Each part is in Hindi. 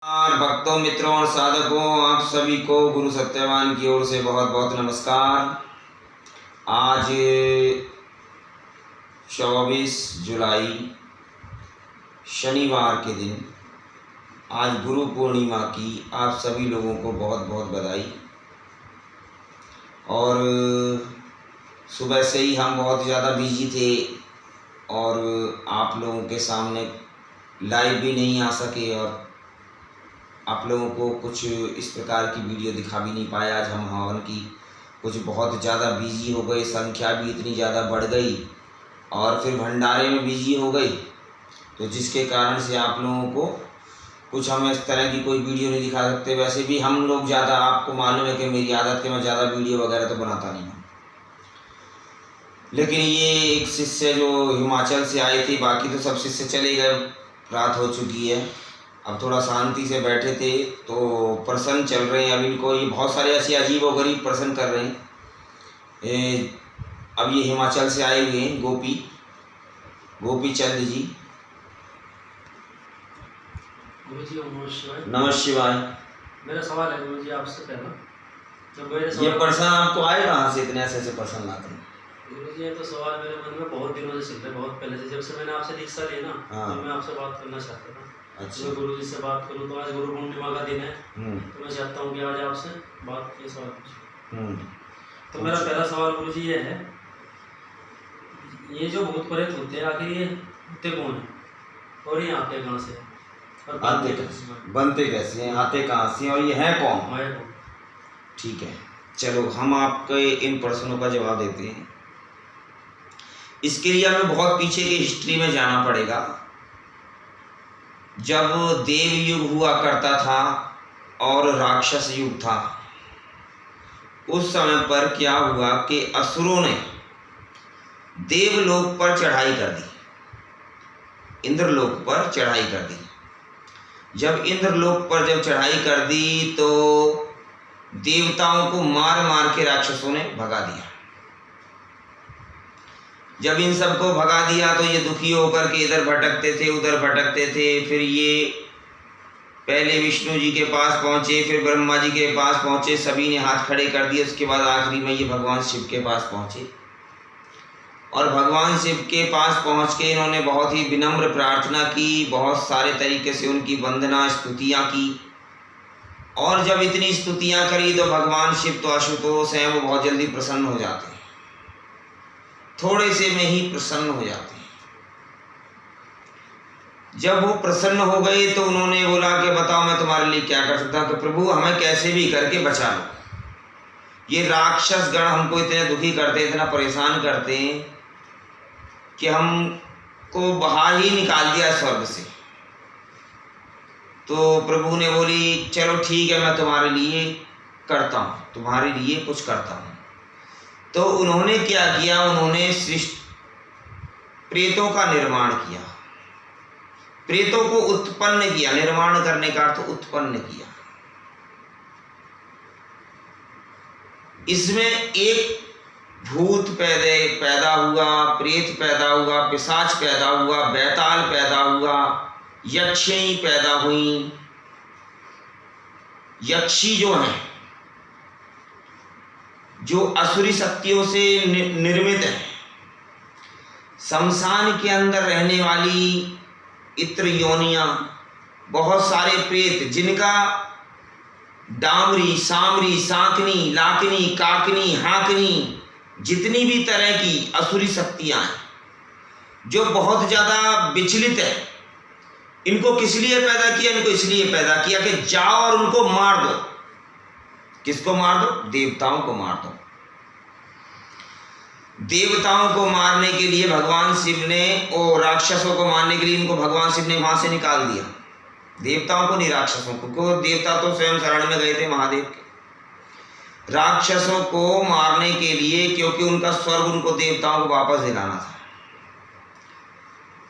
और भक्तों, मित्रों और साधकों, आप सभी को गुरु सत्यवान की ओर से बहुत बहुत नमस्कार। आज 24 जुलाई शनिवार के दिन, आज गुरु पूर्णिमा की आप सभी लोगों को बहुत बहुत बधाई। और सुबह से ही हम बहुत ज़्यादा बिजी थे और आप लोगों के सामने लाइव भी नहीं आ सके और आप लोगों को कुछ इस प्रकार की वीडियो दिखा भी नहीं पाया। आज हम हवन की कुछ बहुत ज़्यादा बिजी हो गए, संख्या भी इतनी ज़्यादा बढ़ गई और फिर भंडारे में बिजी हो गई, तो जिसके कारण से आप लोगों को कुछ हम इस तरह की कोई वीडियो नहीं दिखा सकते। वैसे भी हम लोग ज़्यादा, आपको मालूम है कि मेरी आदत के मैं ज़्यादा वीडियो वगैरह तो बनाता नहीं हूँ, लेकिन ये एक शिष्य जो हिमाचल से आए थे, बाकी तो सब शिष्य चले गए, रात हो चुकी है। अब थोड़ा शांति से बैठे थे तो प्रश्न चल रहे हैं। अब इनको ये बहुत सारे ऐसे अजीब व गरीब प्रश्न कर रहे हैं। अब ये हिमाचल से आए हुए हैं गोपी चंद जी। गुरु जी नमः शिवाय। नमः शिवाय। मेरा सवाल है गुरु जी आपसे पहला, जब मेरे ये प्रश्न आपको आए कहाँ से? इतने ऐसे प्रश्न लाते हैं गुरु जी? ये तो सवाल मेरे मन में बहुत दिनों से चल रहा है, बहुत पहले से, जब से मैंने आपसे दीक्षा ली ना। हाँ। तो मैं आपसे बात करना चाहता था। अच्छा। मैं गुरु जी से बात करूँ तो आज गुरु पूर्णिमा का दिन है, तो मैं चाहता हूँ कि आज आपसे बात के सवाल पूछूं। तो मेरा पहला सवाल गुरु जी ये है, ये जो भूत प्रेत होते हैं, आखिर ये होते कौन है और ये आते कहाँ से? बनते कैसे हैं, आते कहाँ से, और ये हैं कौन? ठीक है, चलो हम आपके इन प्रश्नों का जवाब देते हैं। इसके लिए हमें बहुत पीछे की हिस्ट्री में जाना पड़ेगा। जब देव युग हुआ करता था और राक्षस युग था, उस समय पर क्या हुआ कि असुरों ने देवलोक पर चढ़ाई कर दी, इंद्रलोक पर चढ़ाई कर दी। जब इंद्रलोक पर जब चढ़ाई कर दी तो देवताओं को मार मार के राक्षसों ने भगा दिया। जब इन सबको भगा दिया तो ये दुखी होकर के इधर भटकते थे उधर भटकते थे। फिर ये पहले विष्णु जी के पास पहुँचे, फिर ब्रह्मा जी के पास पहुँचे, सभी ने हाथ खड़े कर दिए। उसके बाद आखिरी में ये भगवान शिव के पास पहुँचे और भगवान शिव के पास पहुँच के इन्होंने बहुत ही विनम्र प्रार्थना की, बहुत सारे तरीके से उनकी वंदना स्तुतियाँ की। और जब इतनी स्तुतियाँ करी तो भगवान शिव तो आशुतोष हैं, वो बहुत जल्दी प्रसन्न हो जाते हैं, थोड़े से में ही प्रसन्न हो जाते हैं। जब वो प्रसन्न हो गए तो उन्होंने बोला कि बताओ मैं तुम्हारे लिए क्या कर सकता हूँ। तो प्रभु हमें कैसे भी करके बचा लो, ये राक्षस गण हमको इतने दुखी करते, इतना परेशान करते हैं कि हमको बाहर ही निकाल दिया स्वर्ग से। तो प्रभु ने बोली चलो ठीक है, मैं तुम्हारे लिए करता हूँ, तुम्हारे लिए कुछ करता हूँ। तो उन्होंने क्या किया, उन्होंने प्रेतों का निर्माण किया, प्रेतों को उत्पन्न किया। निर्माण करने का अर्थ उत्पन्न किया। इसमें एक भूत पैदा हुआ, प्रेत पैदा हुआ, पिशाच पैदा हुआ, बैताल पैदा हुआ, यक्षिणी पैदा हुई। यक्षी जो हैं, जो असुरी शक्तियों से निर्मित है, शमशान के अंदर रहने वाली इत्र योनियां, बहुत सारे प्रेत जिनका डामरी, सामरी, सांकनी, लाकनी, काकनी, हाकनी, जितनी भी तरह की असुरी शक्तियां हैं, जो बहुत ज़्यादा विचलित है, इनको किस लिए पैदा किया? इनको इसलिए पैदा किया कि जाओ और उनको मार दो। किसको मार दो? देवताओं को मार दो। देवताओं को मारने के लिए भगवान शिव ने, और राक्षसों को मारने के लिए इनको भगवान शिव ने वहां से निकाल दिया। देवताओं को नहीं, राक्षसों को, क्योंकि देवता तो स्वयं शरण में गए थे महादेव के। राक्षसों को मारने के लिए, क्योंकि उनका स्वर्ग उनको देवताओं को वापस दिलाना था।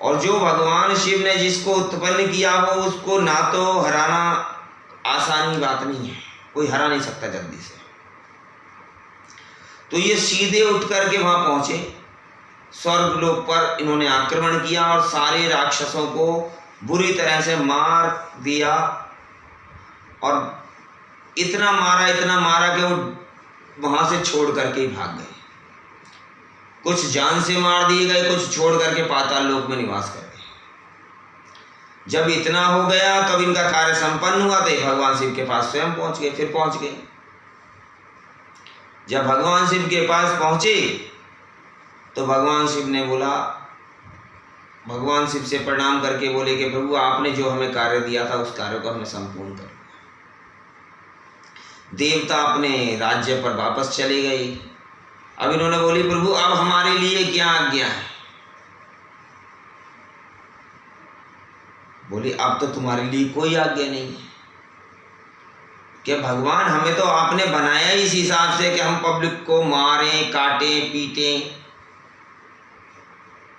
और जो भगवान शिव ने जिसको उत्पन्न किया हो, उसको ना तो हराना आसानी बात नहीं है, कोई हरा नहीं सकता जल्दी से। तो ये सीधे उठ करके वहां पहुंचे, स्वर्ग लोक पर इन्होंने आक्रमण किया और सारे राक्षसों को बुरी तरह से मार दिया और इतना मारा कि वो वहां से छोड़ करके ही भाग गए। कुछ जान से मार दिए गए, कुछ छोड़ करके पाताल लोक में निवास कर गए। जब इतना हो गया तब इनका कार्य संपन्न हुआ तो भगवान शिव के पास स्वयं पहुंच गए, फिर पहुंच गए। जब भगवान शिव के पास पहुंचे तो भगवान शिव ने बोला, भगवान शिव से प्रणाम करके बोले कि प्रभु आपने जो हमें कार्य दिया था उस कार्य को हमने संपूर्ण कर दिया। देवता अपने राज्य पर वापस चले गए। अब इन्होंने बोली प्रभु अब हमारे लिए क्या आज्ञा है? बोली अब तो तुम्हारे लिए कोई आज्ञा नहीं है। कि भगवान हमें तो आपने बनाया इस हिसाब से कि हम पब्लिक को मारें, काटें, पीटें,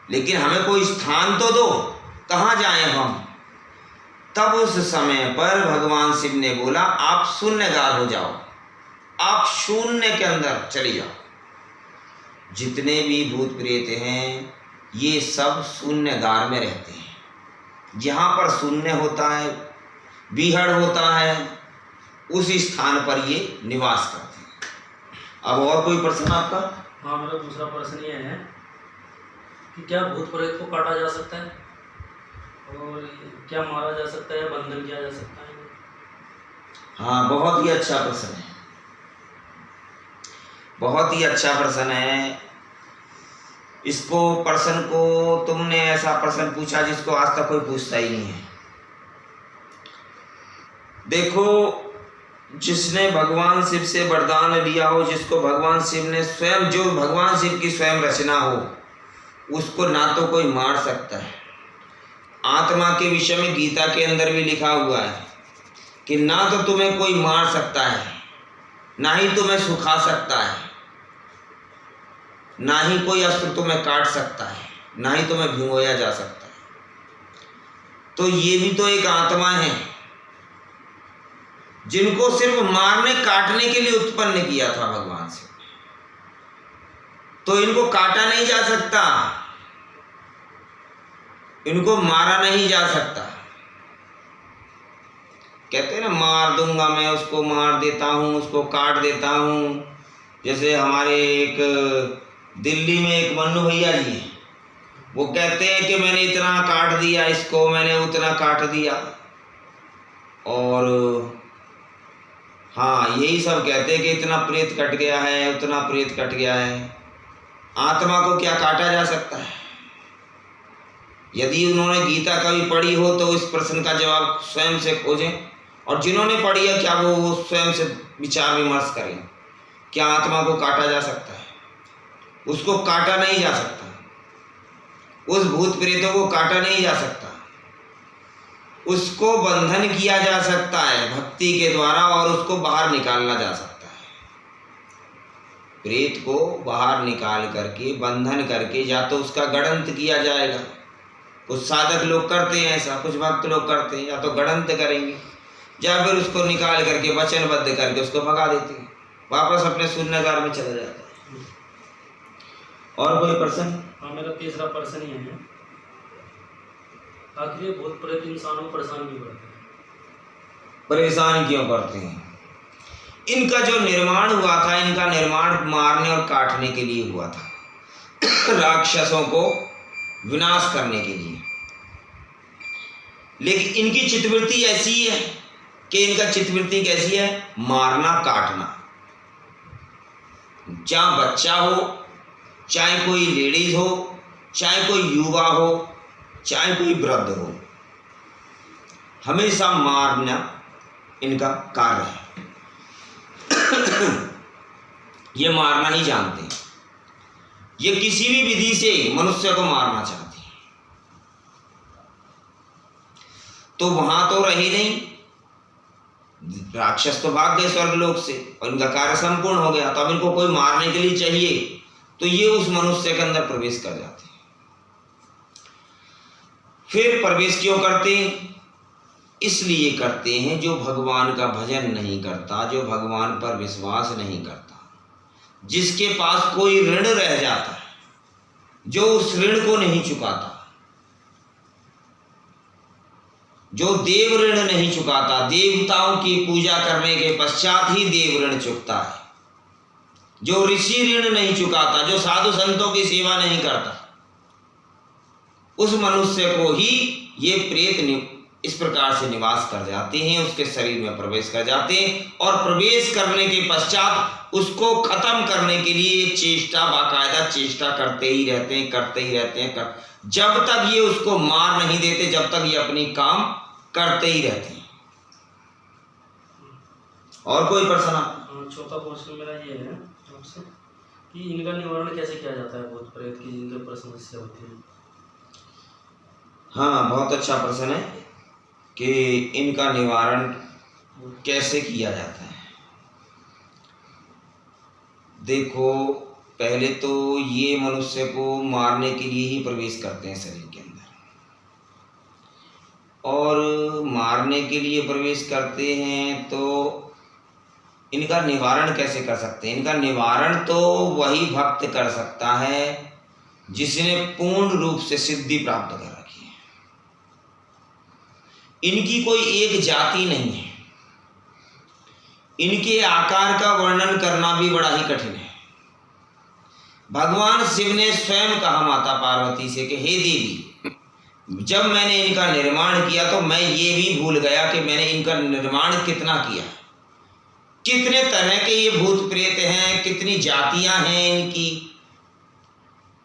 लेकिन हमें कोई स्थान तो दो, कहाँ जाएं हम? तब उस समय पर भगवान शिव ने बोला आप शून्यगार हो जाओ, आप शून्य के अंदर चले जाओ। जितने भी भूत प्रेत हैं ये सब शून्यगार में रहते हैं। जहाँ पर शून्य होता है, बीहड़ होता है, उस स्थान पर ये निवास करते हैं। अब और कोई प्रश्न आपका? हाँ, मेरा दूसरा प्रश्न ये है कि क्या भूत प्रेत को काटा जा सकता है और क्या मारा जा सकता है, बंधन किया जा सकता है? हाँ, बहुत ही अच्छा प्रश्न है, बहुत ही अच्छा प्रश्न है। इसको प्रश्न को तुमने ऐसा प्रश्न पूछा जिसको आज तक कोई पूछता ही नहीं है। देखो, जिसने भगवान शिव से वरदान लिया हो, जिसको भगवान शिव ने स्वयं, जो भगवान शिव की स्वयं रचना हो, उसको ना तो कोई मार सकता है। आत्मा के विषय में गीता के अंदर भी लिखा हुआ है कि ना तो तुम्हें कोई मार सकता है, ना ही तुम्हें सुखा सकता है, ना ही कोई अस्त्र तुम्हें काट सकता है, ना ही तुम्हें भिगोया जा सकता है। तो ये भी तो एक आत्मा है जिनको सिर्फ मारने काटने के लिए उत्पन्न किया था भगवान से। तो इनको काटा नहीं जा सकता, इनको मारा नहीं जा सकता। कहते हैं ना, मार दूंगा मैं, उसको मार देता हूँ, उसको काट देता हूँ। जैसे हमारे एक दिल्ली में एक मन्नू भैया जी हैं, वो कहते हैं कि मैंने इतना काट दिया इसको, मैंने उतना काट दिया। और हाँ, यही सब कहते हैं कि इतना प्रेत कट गया है, उतना प्रेत कट गया है। आत्मा को क्या काटा जा सकता है? यदि उन्होंने गीता कभी पढ़ी हो तो इस प्रश्न का जवाब स्वयं से खोजें, और जिन्होंने पढ़ी है क्या वो स्वयं से विचार विमर्श करें। क्या आत्मा को काटा जा सकता है? उसको काटा नहीं जा सकता, उस भूत प्रेतों को काटा नहीं जा सकता। उसको बंधन किया जा सकता है भक्ति के द्वारा, और उसको बाहर निकालना जा सकता है। प्रेत को बाहर निकाल करके, बंधन करके, या तो उसका गड़ंत किया जाएगा, कुछ साधक लोग करते हैं ऐसा, कुछ भक्त लोग करते हैं, या तो गड़ंत करेंगे या फिर उसको निकाल करके वचनबद्ध करके उसको भगा देते हैं, वापस अपने शून्यगार में चला जाता है। और कोई प्रश्न? हाँ, मेरा तीसरा प्रश्न ये है, आखिर ये भूत प्रेत इंसानों को परेशान क्यों करते हैं? परेशान क्यों करते हैं? इनका जो निर्माण हुआ था, इनका निर्माण मारने और काटने के लिए हुआ था राक्षसों को विनाश करने के लिए। लेकिन इनकी चित्तवृत्ति ऐसी है कि इनका चित्तवृत्ति कैसी है? मारना, काटना। चाहे बच्चा हो, चाहे कोई लेडीज हो, चाहे कोई युवा हो, चाहे कोई वृद्ध हो, हमेशा मारना इनका कार्य है। ये मारना ही जानते हैं, ये किसी भी विधि से मनुष्य को मारना चाहते हैं। तो वहां तो रहे नहीं, राक्षस तो भाग गए स्वर्गलोक से और इनका कार्य संपूर्ण हो गया। तो अब इनको कोई मारने के लिए चाहिए, तो ये उस मनुष्य के अंदर प्रवेश कर जाते हैं। फिर प्रवेश क्यों करते हैं? इसलिए करते हैं जो भगवान का भजन नहीं करता, जो भगवान पर विश्वास नहीं करता, जिसके पास कोई ऋण रह जाता है, जो उस ऋण को नहीं चुकाता, जो देव ऋण नहीं चुकाता, देवताओं की पूजा करने के पश्चात ही देव ऋण चुकता है, जो ऋषि ऋण नहीं चुकाता, जो साधु संतों की सेवा नहीं करता, उस मनुष्य को ही ये प्रेत इस प्रकार से निवास कर जाते हैं, उसके शरीर में प्रवेश कर जाते हैं, और प्रवेश करने के पश्चात उसको खत्म करने के लिए चेष्टा, बाकायदा चेष्टा करते ही रहते हैं, जब तक ये उसको मार नहीं देते, जब तक ये अपनी काम करते ही रहते हैं। और कोई प्रश्न? चौथा क्वेश्चन मेरा ये है आपसे कि इनका निवारण कैसे किया जाता है, भूत प्रेत की जिनके ऊपर समस्या होती है? हाँ, बहुत अच्छा प्रश्न है कि इनका निवारण कैसे किया जाता है। देखो, पहले तो ये मनुष्य को मारने के लिए ही प्रवेश करते हैं शरीर के अंदर, और मारने के लिए प्रवेश करते हैं तो इनका निवारण कैसे कर सकते हैं? इनका निवारण तो वही भक्त कर सकता है जिसने पूर्ण रूप से सिद्धि प्राप्त कर रखी है। इनकी कोई एक जाति नहीं है, इनके आकार का वर्णन करना भी बड़ा ही कठिन है। भगवान शिव ने स्वयं कहा माता पार्वती से कि हे देवी, जब मैंने इनका निर्माण किया तो मैं ये भी भूल गया कि मैंने इनका निर्माण कितना किया, कितने तरह के ये भूत प्रेत हैं, कितनी जातियां हैं इनकी।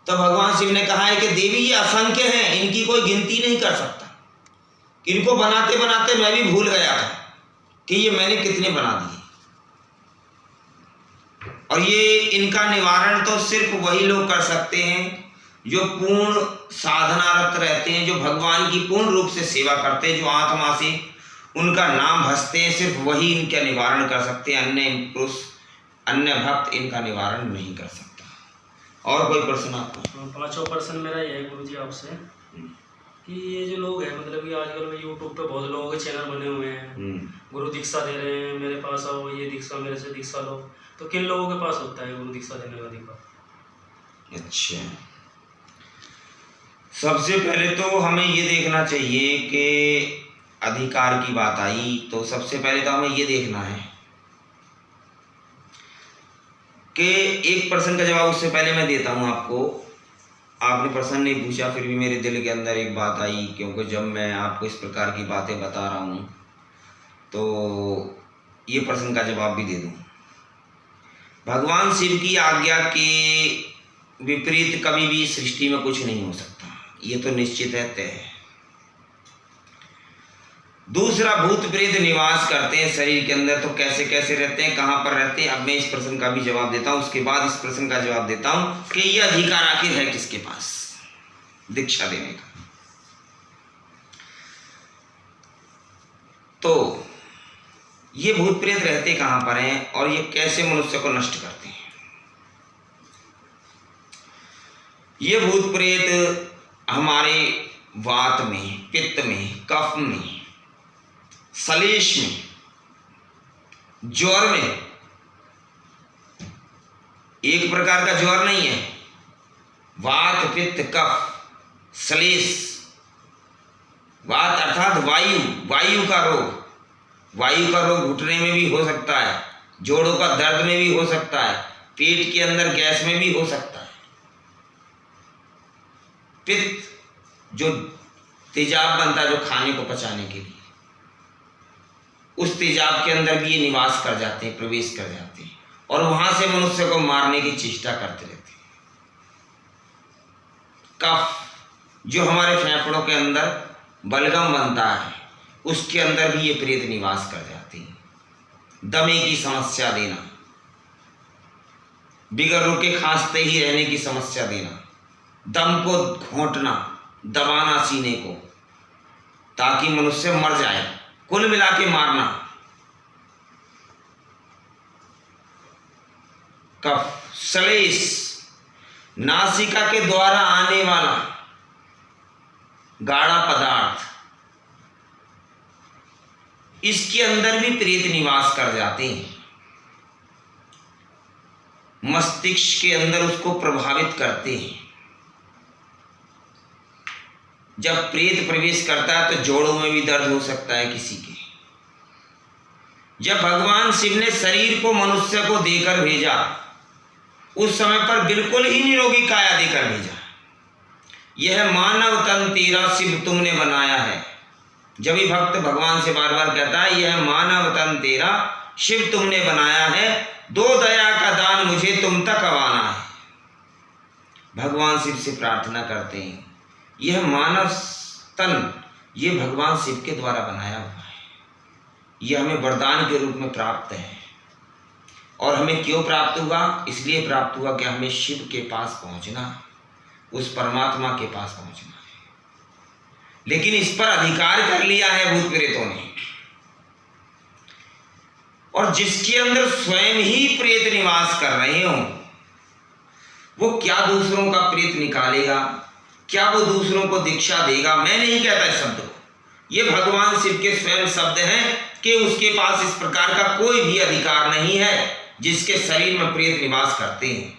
तो भगवान शिव ने कहा है कि देवी ये असंख्य हैं, इनकी कोई गिनती नहीं कर सकता। इनको बनाते बनाते मैं भी भूल गया था कि ये मैंने कितने बना दिए। और ये इनका निवारण तो सिर्फ वही लोग कर सकते हैं जो पूर्ण साधनारत रहते हैं, जो भगवान की पूर्ण रूप से सेवा करते हैं, जो आत्मा से उनका नाम भजते हैं, सिर्फ वही इनका निवारण कर सकते हैं। अन्य पुरुष, अन्य भक्त इनका निवारण नहीं कर सकता। और कोई प्रश्न आपका? पांचवा प्रश्न मेरा ये है गुरु जी आपसे कि ये जो लोग हैं, मतलब कि आजकल में यूट्यूब पे बहुत लोगों के चैनल बने हुए हैं, गुरु दीक्षा दे रहे हैं, मेरे पास आओ, ये दीक्षा मेरे से दीक्षा लो, तो किन लोगों के पास होता है गुरु दीक्षा देने का अधिकार? अच्छा, सबसे पहले तो हमें ये देखना चाहिए कि अधिकार की बात आई तो सबसे पहले तो हमें ये देखना है कि एक प्रश्न का जवाब उससे पहले मैं देता हूँ आपको। आपने प्रश्न नहीं पूछा, फिर भी मेरे दिल के अंदर एक बात आई, क्योंकि जब मैं आपको इस प्रकार की बातें बता रहा हूँ तो ये प्रश्न का जवाब भी दे दूँ। भगवान शिव की आज्ञा के विपरीत कभी भी सृष्टि में कुछ नहीं हो सकता, ये तो निश्चित है, तय है। दूसरा, भूत प्रेत निवास करते हैं शरीर के अंदर, तो कैसे कैसे रहते हैं, कहाँ पर रहते हैं? अब मैं इस प्रश्न का भी जवाब देता हूँ, उसके बाद इस प्रश्न का जवाब देता हूँ कि यह अधिकार आखिर है किसके पास दीक्षा देने का। तो ये भूत प्रेत रहते कहाँ पर हैं और ये कैसे मनुष्य को नष्ट करते हैं? ये भूत प्रेत हमारे वात में, पित्त में, कफ में, श्लेष में, ज्वर में, एक प्रकार का ज्वर नहीं है, वात, पित्त, कफ, श्लेष। वात अर्थात वायु, वायु का रोग, वायु का रोग घुटने में भी हो सकता है, जोड़ों का दर्द में भी हो सकता है, पेट के अंदर गैस में भी हो सकता है। पित्त, जो तेजाब बनता है जो खाने को पचाने के लिए, उस तेजाब के अंदर भी ये निवास कर जाते हैं, प्रवेश कर जाते हैं, और वहां से मनुष्य को मारने की चेष्टा करते रहते हैं। कफ, जो हमारे फेफड़ों के अंदर बलगम बनता है, उसके अंदर भी ये प्रेत निवास कर जाते हैं। दमे की समस्या देना, बिगर रुके खांसते ही रहने की समस्या देना, दम को घोंटना, दबाना सीने को ताकि मनुष्य मर जाए, कुल मिला के मारना। कफ, श्लेष, नासिका के द्वारा आने वाला गाढ़ा पदार्थ, इसके अंदर भी प्रेत निवास कर जाते हैं। मस्तिष्क के अंदर उसको प्रभावित करते हैं। जब प्रेत प्रवेश करता है तो जोड़ों में भी दर्द हो सकता है किसी के। जब भगवान शिव ने शरीर को मनुष्य को देकर भेजा, उस समय पर बिल्कुल ही निरोगी काया देकर भेजा। यह मानव तन तेरा शिव तुमने बनाया है। जब भी भक्त भगवान से बार बार कहता है यह मानव तन तेरा शिव तुमने बनाया है, दो दया का दान मुझे तुम तक आना है। भगवान शिव से प्रार्थना करते हैं, यह मानव तन ये भगवान शिव के द्वारा बनाया हुआ है, यह हमें वरदान के रूप में प्राप्त है। और हमें क्यों प्राप्त हुआ? इसलिए प्राप्त हुआ कि हमें शिव के पास पहुंचना, उस परमात्मा के पास पहुंचना है। लेकिन इस पर अधिकार कर लिया है भूत प्रेतों ने। और जिसके अंदर स्वयं ही प्रेत निवास कर रहे हो, वो क्या दूसरों का प्रेत निकालेगा? क्या वो दूसरों को दीक्षा देगा? मैं नहीं कहता इस शब्द को, ये भगवान शिव के स्वयं शब्द हैं कि उसके पास इस प्रकार का कोई भी अधिकार नहीं है जिसके शरीर में प्रेत निवास करते हैं।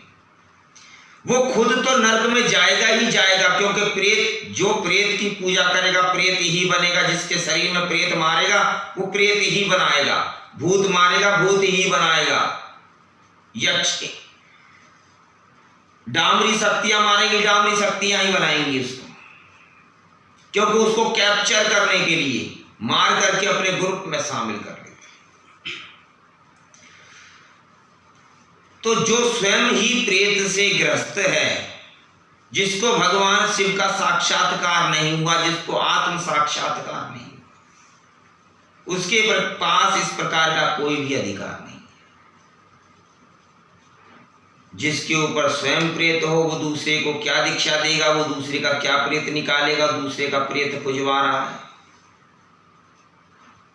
वो खुद तो नरक में जाएगा ही जाएगा, क्योंकि प्रेत जो प्रेत की पूजा करेगा प्रेत ही बनेगा। जिसके शरीर में प्रेत मारेगा वो प्रेत ही बनाएगा, भूत मारेगा भूत ही बनाएगा। यक्ष डामरी शक्तियां मारेंगी, डामरी शक्तियां ही बनाएंगी उसको, क्योंकि उसको कैप्चर करने के लिए मार करके अपने ग्रुप में शामिल कर लेते। तो जो स्वयं ही प्रेत से ग्रस्त है, जिसको भगवान शिव का साक्षात्कार नहीं हुआ, जिसको आत्म साक्षात्कार नहीं हुआ, उसके पास इस प्रकार का कोई भी अधिकार नहीं। जिसके ऊपर स्वयं प्रेत हो वो दूसरे को क्या दीक्षा देगा? वो दूसरे का क्या प्रेत निकालेगा? दूसरे का प्रेत खुजवा रहा है,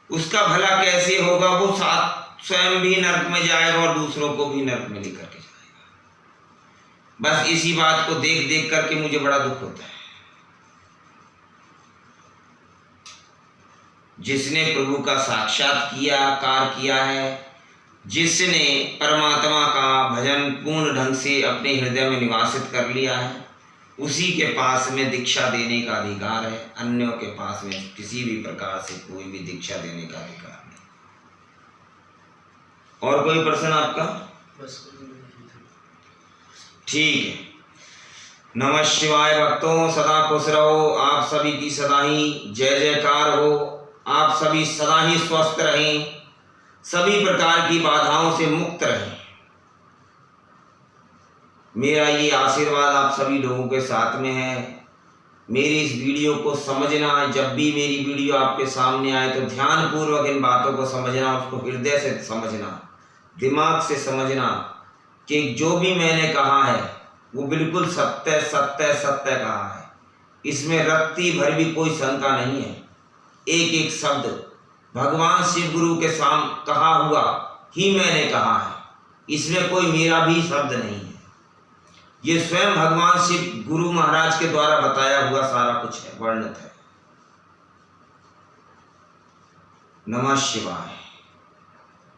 उसका भला कैसे होगा? वो साथ स्वयं भी नरक में जाएगा और दूसरों को भी नरक में लेकर के जाएगा। बस इसी बात को देख देख करके मुझे बड़ा दुख होता है। जिसने प्रभु का साक्षात्कार किया है, जिसने परमात्मा का भजन पूर्ण ढंग से अपने हृदय में निवासित कर लिया है, उसी के पास में दीक्षा देने का अधिकार है। अन्यों के पास में किसी भी प्रकार से कोई भी दीक्षा देने का अधिकार नहीं। और कोई प्रश्न आपका? ठीक है। नमः शिवाय भक्तों, सदा खुश रहो। आप सभी की सदा ही जय जयकार हो। आप सभी सदा ही स्वस्थ रहें, सभी प्रकार की बाधाओं से मुक्त रहें। मेरा ये आशीर्वाद आप सभी लोगों के साथ में है। मेरी इस वीडियो को समझना, जब भी मेरी वीडियो आपके सामने आए तो ध्यान पूर्वक इन बातों को समझना, उसको हृदय से समझना, दिमाग से समझना कि जो भी मैंने कहा है वो बिल्कुल सत्य सत्य सत्य कहा है। इसमें रत्ती भर भी कोई शंका नहीं है। एक एक शब्द भगवान शिव गुरु के सामने कहा हुआ ही मैंने कहा है, इसमें कोई मेरा भी शब्द नहीं है। ये स्वयं भगवान शिव गुरु महाराज के द्वारा बताया हुआ सारा कुछ है, वर्णित है। नमः शिवाय।